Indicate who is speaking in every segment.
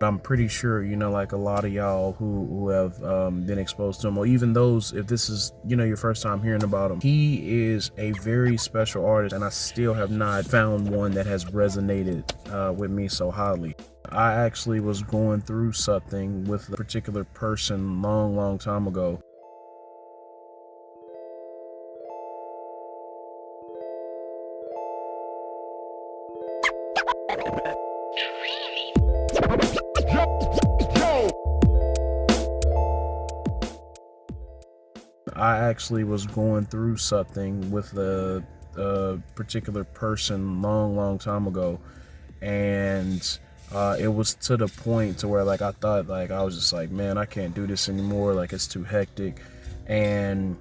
Speaker 1: I'm pretty sure, you know, like a lot of y'all who have been exposed to him, or even those, if this is, you know, your first time hearing about him, he is a very special artist, and I still have not found one that has resonated with me so highly. I actually was going through something with a particular person long time ago. I actually was going through something with a particular person long time ago, and it was to the point to where like I thought, like I was just like, man, I can't do this anymore. Like it's too hectic, and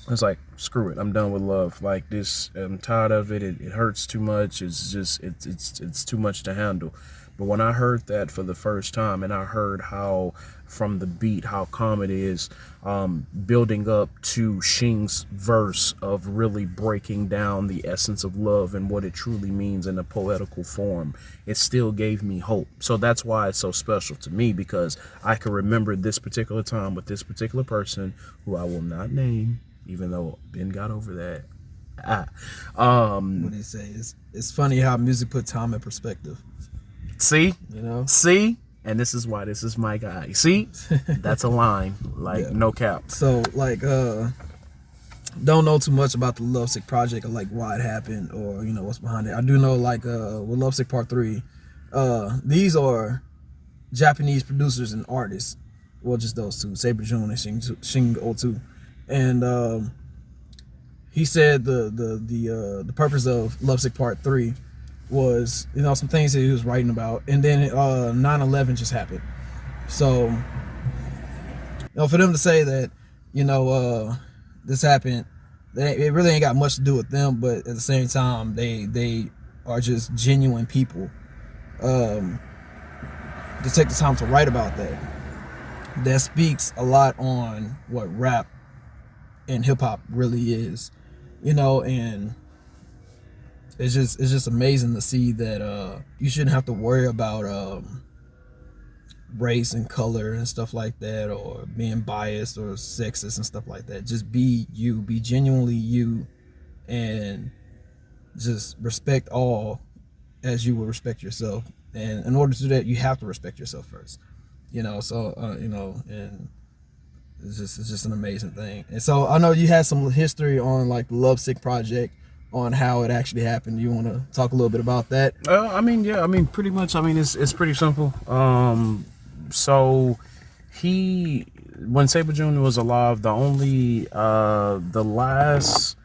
Speaker 1: I was like, screw it, I'm done with love. Like this, I'm tired of it. It hurts too much. It's just it's too much to handle. But when I heard that for the first time, and I heard how from the beat, how calm it is, building up to Shing's verse of really breaking down the essence of love and what it truly means in a poetical form, it still gave me hope. So that's why it's so special to me, because I can remember this particular time with this particular person who I will not name, even though Ben got over that.
Speaker 2: What do you say? It's funny how music put time in perspective.
Speaker 1: See,
Speaker 2: you know,
Speaker 1: and this is why this is my guy. See, that's a line, like yeah. No cap.
Speaker 2: So like, don't know too much about the Lovesick project or like why it happened or you know what's behind it. I do know like with Lovesick Part 3, these are Japanese producers and artists. Well, just those two, Sebajun and Shing O2, and he said the purpose of Lovesick Part 3 was, you know, some things that he was writing about, and then 9/11 just happened. So, you know, for them to say that, you know, this happened, it really ain't got much to do with them, but at the same time, they are just genuine people. To take the time to write about that speaks a lot on what rap and hip hop really is, you know, and it's just amazing to see that you shouldn't have to worry about race and color and stuff like that, or being biased or sexist and stuff like that. Just be you, be genuinely you, and just respect all as you would respect yourself. And in order to do that, you have to respect yourself first, you know. So you know, and it's just an amazing thing. And so I know you had some history on like the Lovesick project, on how it actually happened. You want to talk a little bit about that?
Speaker 1: I mean, yeah, I mean, pretty much. I mean, it's pretty simple. So when Sebajun was alive, the only the last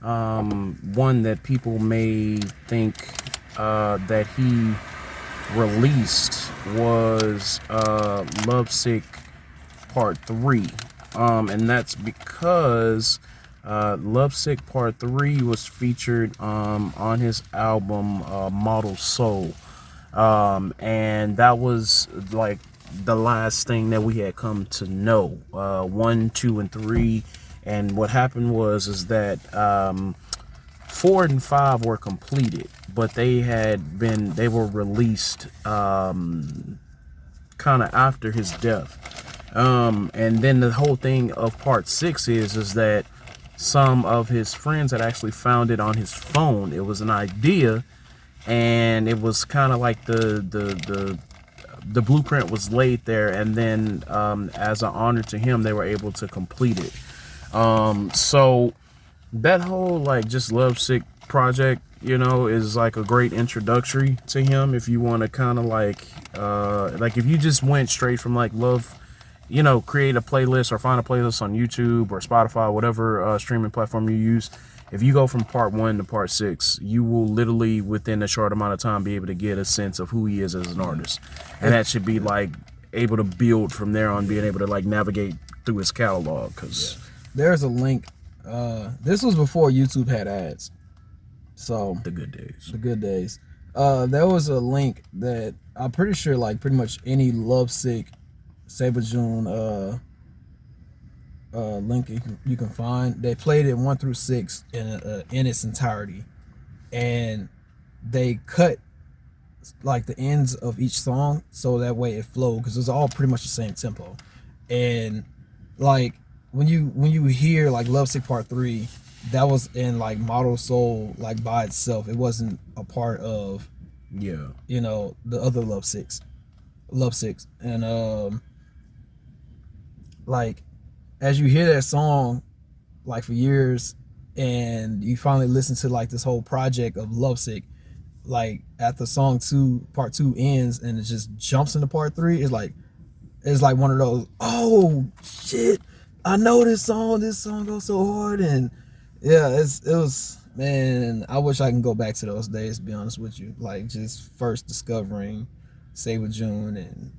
Speaker 1: one that people may think that he released was Lovesick Part 3, and that's because Lovesick Part 3 was featured on his album Model Soul, and that was like the last thing that we had come to know. 1, 2, and 3, and what happened is that 4 and 5 were completed, but they were released kind of after his death, and then the whole thing of Part 6 is that some of his friends had actually found it on his phone. It was an idea, and it was kind of like the blueprint was laid there, and then as an honor to him, they were able to complete it. So that whole like just Lovesick project, you know, is like a great introductory to him. If you want to kind of like if you just went straight from like love, you know, create a playlist or find a playlist on YouTube or Spotify, whatever streaming platform you use. If you go from Part 1 to Part 6, you will literally within a short amount of time be able to get a sense of who he is as an artist, and that should be like able to build from there on, being able to like navigate through his catalog. Because
Speaker 2: there's a link. This was before YouTube had ads, so
Speaker 1: the good days.
Speaker 2: There was a link that I'm pretty sure like pretty much any Lovesick Sebajun link you can find. They played it 1 through 6 in its entirety, and they cut like the ends of each song, so that way it flowed, because it's all pretty much the same tempo. And like when you hear like Lovesick Part 3, that was in like Model Soul, like by itself. It wasn't a part of
Speaker 1: Yeah.
Speaker 2: you know the other Lovesicks. And like as you hear that song like for years, and you finally listen to like this whole project of Lovesick, like after song 2 part 2 ends and it just jumps into part 3, it's like one of those, oh shit, I know this song goes so hard. And yeah, it was, man, I wish I can go back to those days, to be honest with you, like just first discovering Sebajun and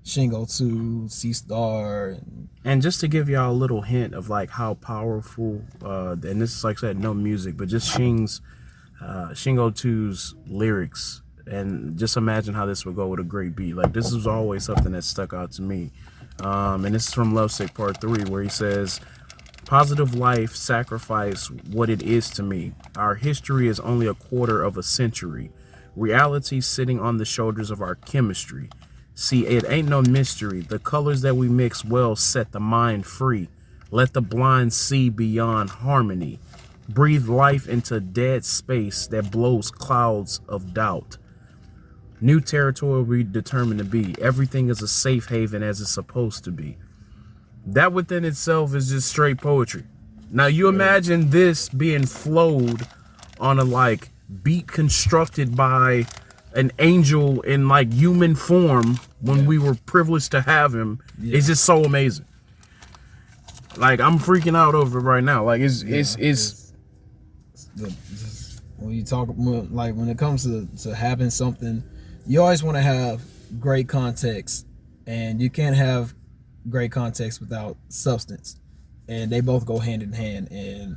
Speaker 2: Shingo 2, C Star.
Speaker 1: And just to give y'all a little hint of like how powerful, and this is like I said, no music, but just Shingo 2's lyrics, and just imagine how this would go with a great beat. Like this was always something that stuck out to me. And this is from Lovesick Part 3, where he says, "Positive life sacrifice what it is to me. Our history is only a quarter of a century. Reality sitting on the shoulders of our chemistry. See, it ain't no mystery. The colors that we mix well set the mind free. Let the blind see beyond harmony. Breathe life into dead space that blows clouds of doubt. New territory we determined to be. Everything is a safe haven as it's supposed to be." That within itself is just straight poetry. Now you imagine this being flowed on a like beat constructed by an angel in like human form when we were privileged to have him. It's just so amazing. Like I'm freaking out over it right now. Like it's
Speaker 2: when you talk, like when it comes to having something, you always want to have great context, and you can't have great context without substance, and they both go hand in hand, and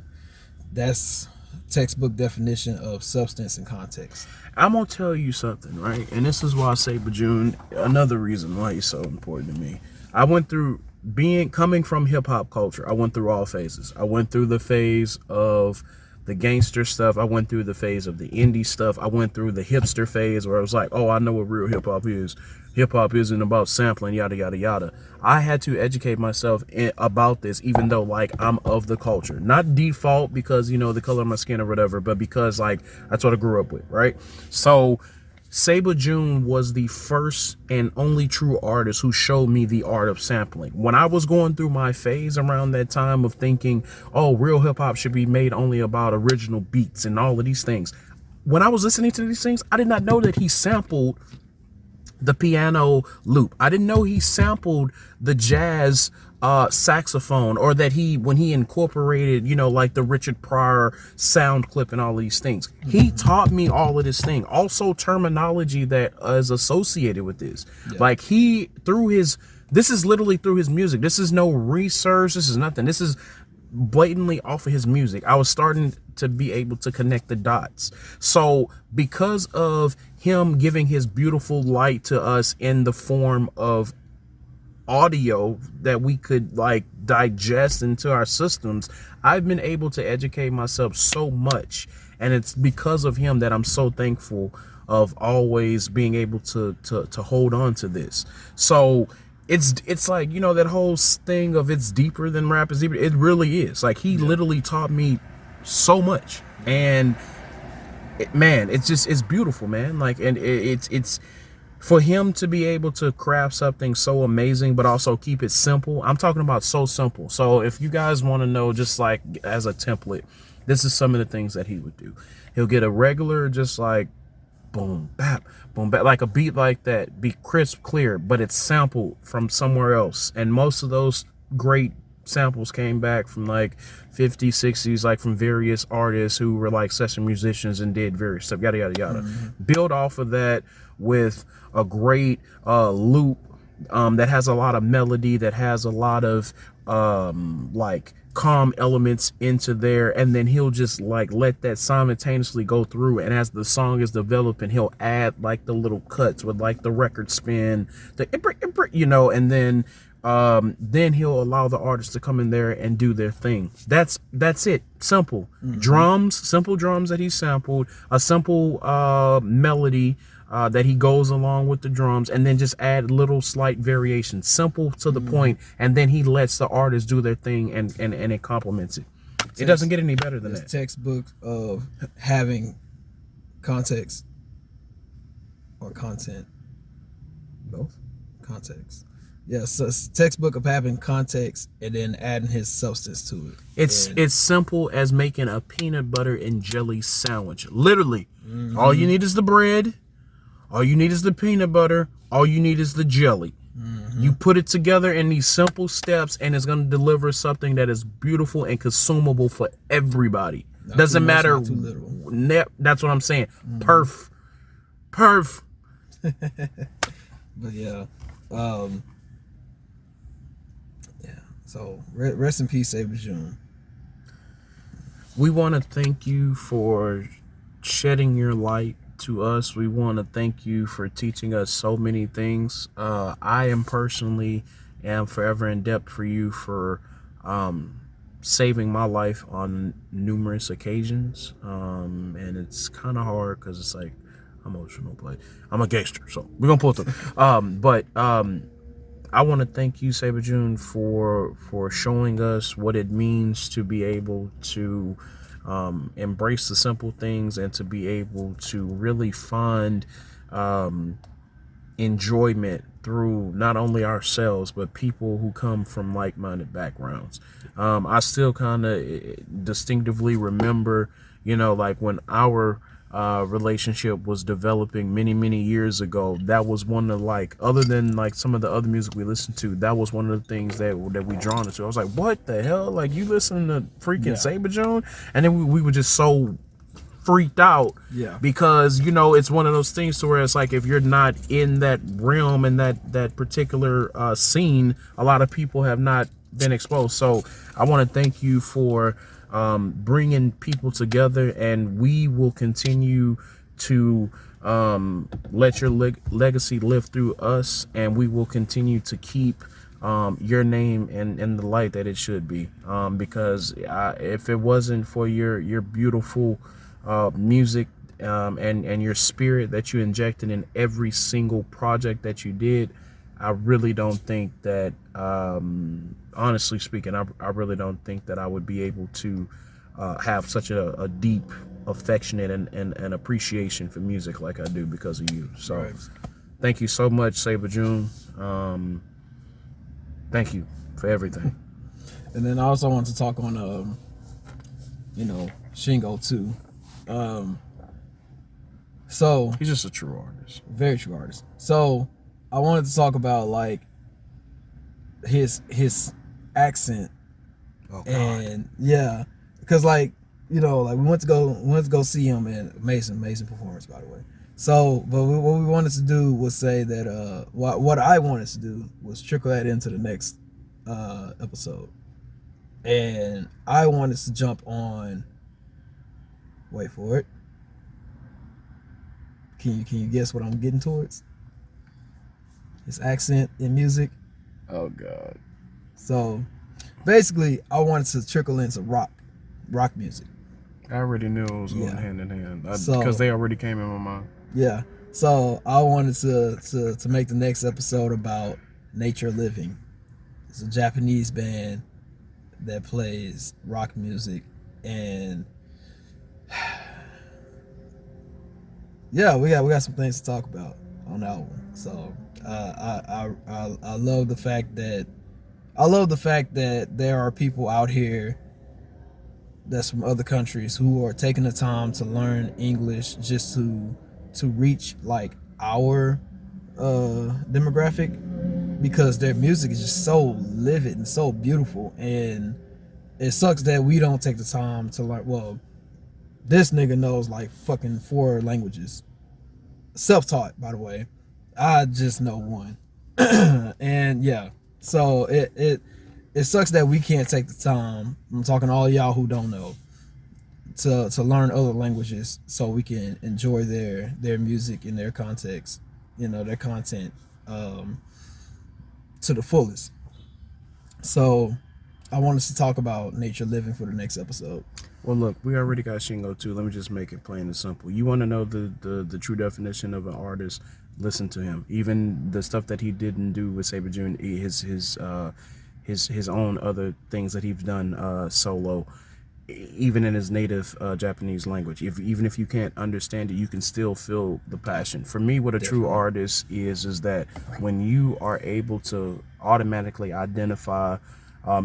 Speaker 2: that's textbook definition of substance and context.
Speaker 1: I'm gonna tell you something, right? And this is why Sebajun, another reason why he's so important to me. I went through coming from hip hop culture. I went through all phases. I went through the phase of the gangster stuff. I went through the phase of the indie stuff. I went through the hipster phase where I was like, oh, I know what real hip hop is. Hip hop isn't about sampling, yada, yada, yada. I had to educate myself about this, even though like I'm of the culture. Not default because, you know, the color of my skin or whatever, but because like that's what I grew up with, right? So Sebajun was the first and only true artist who showed me the art of sampling. When I was going through my phase around that time of thinking, oh, real hip hop should be made only about original beats and all of these things. When I was listening to these things, I did not know that he sampled the piano loop. I didn't know he sampled the jazz saxophone, or that when he incorporated, you know, like the Richard Pryor sound clip and all of these things. He taught me all of this thing. Also terminology that is associated with this. Yeah. Like this is literally through his music. This is no research. This is nothing. This is blatantly off of his music. I was starting to be able to connect the dots. So because of him giving his beautiful light to us in the form of audio that we could like digest into our systems, I've been able to educate myself so much, and it's because of him that I'm so thankful of always being able to hold on to this. So it's like, you know, that whole thing of it's deeper than rap is deeper. It really is. Like he literally taught me so much, and it's beautiful, man. Like, and it's for him to be able to craft something so amazing, but also keep it simple. I'm talking about so simple. So if you guys want to know, just like as a template, this is some of the things that he would do. He'll get a regular, just like boom, bap, like a beat like that, be crisp, clear, but it's sampled from somewhere else. And most of those great samples came back from like 50s, 60s, like from various artists who were like session musicians and did various stuff, yada, yada, yada. Build off of that with a great loop that has a lot of melody, that has a lot of like calm elements into there, and then he'll just like let that simultaneously go through, and as the song is developing, he'll add like the little cuts with like the record spin, the you know, and then he'll allow the artist to come in there and do their thing. That's it. Simple drums, simple drums that he sampled, a simple melody, that he goes along with the drums, and then just add little slight variations, simple to the point, and then he lets the artists do their thing, and it complements it. It doesn't get any better than that.
Speaker 2: Textbook of having context or content, both context. Yeah, so it's textbook of having context and then adding his substance to it.
Speaker 1: It's simple as making a peanut butter and jelly sandwich. Literally, all you need is the bread, all you need is the peanut butter, all you need is the jelly. You put it together in these simple steps, and it's going to deliver something that is beautiful and consumable for everybody. Doesn't matter.
Speaker 2: Not too literal.
Speaker 1: That's what I'm saying. Perf.
Speaker 2: But yeah. So rest in peace, Sebajun.
Speaker 1: We want to thank you for shedding your light to us. We want to thank you for teaching us so many things. I am personally forever in debt for you for saving my life on numerous occasions. And it's kind of hard because it's like emotional, but I'm a gangster, so we're gonna pull it through. I want to thank you, Sebajun, for showing us what it means to be able to embrace the simple things and to be able to really find enjoyment through not only ourselves but people who come from like-minded backgrounds. I still kind of distinctively remember, like when our relationship was developing many years ago. That was one of, like, other than like some of the other music we listened to, that was one of the things that we drawn into. I was like, what the hell, like, you listen to freaking Sebajun? And then we were just so freaked out, because it's one of those things to where it's like, if you're not in that realm and that particular scene, a lot of people have not been exposed. So I want to thank you for bringing people together, and we will continue to let your legacy live through us, and we will continue to keep your name in the light that it should be, because if it wasn't for your beautiful music and your spirit that you injected in every single project that you did, I really don't think that, honestly speaking, I really don't think that I would be able to have such a deep, affectionate and appreciation for music like I do because of you. So thank you so much, Sebajun. Thank you for everything.
Speaker 2: And then I also want to talk on, Shingo too. So
Speaker 1: he's just a true artist.
Speaker 2: Very true artist. So I wanted to talk about like his accent.
Speaker 1: Oh, God.
Speaker 2: And because like we went to go see him, and amazing performance, by the way. So, but what we wanted to do was say that what I wanted to do was trickle that into the next episode, and I wanted to jump on. Wait for it. Can you guess what I'm getting towards? His accent in music.
Speaker 1: Oh, God.
Speaker 2: So basically, I wanted to trickle into rock music.
Speaker 1: I already knew it was going hand in hand because they already came in my mind.
Speaker 2: Yeah. So I wanted to make the next episode about Nature Living. It's a Japanese band that plays rock music, and we got some things to talk about on that one. So I love the fact that there are people out here that's from other countries who are taking the time to learn English just to reach like our demographic, because their music is just so livid and so beautiful, and it sucks that we don't take the time to learn. Well, this nigga knows like fucking 4 languages, self-taught, by the way. I just know one. And so it sucks that we can't take the time, I'm talking to all y'all who don't know, to learn other languages so we can enjoy their music and their context, their content to the fullest. So I want us to talk about nature living for the next episode.
Speaker 1: Well, look, we already got Shingo too. Let me just make it plain and simple. You want to know the true definition of an artist? Listen to him. Even the stuff that he didn't do with Sebajun, his own other things that he's done solo, even in his native Japanese language. Even if you can't understand it, you can still feel the passion. For me, what a true artist is that when you are able to automatically identify.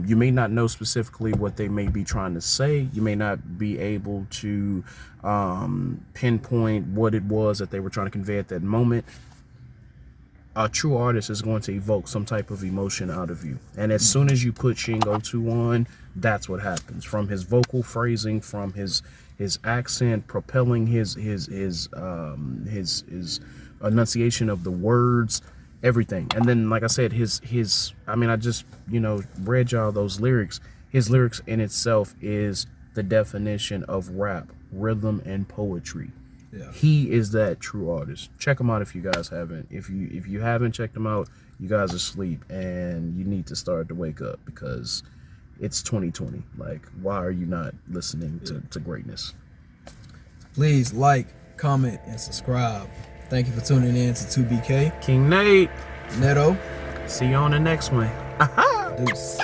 Speaker 1: You may not know specifically what they may be trying to say. You may not be able to pinpoint what it was that they were trying to convey at that moment. A true artist is going to evoke some type of emotion out of you. And as soon as you put Shingo 2 on, that's what happens. From his vocal phrasing, from his accent, propelling his enunciation of the words, everything. And then, like I said, I just read y'all those lyrics. His lyrics in itself is the definition of rap, rhythm, and poetry.
Speaker 2: Yeah.
Speaker 1: He is that true artist. Check him out if you guys haven't. If you haven't checked him out, you guys are asleep and you need to start to wake up, because it's 2020. Like, why are you not listening to greatness?
Speaker 2: Please like, comment, and subscribe. Thank you for tuning in to 2BK.
Speaker 1: King Nate.
Speaker 2: Neto.
Speaker 1: See you on the next one.
Speaker 2: Deuce.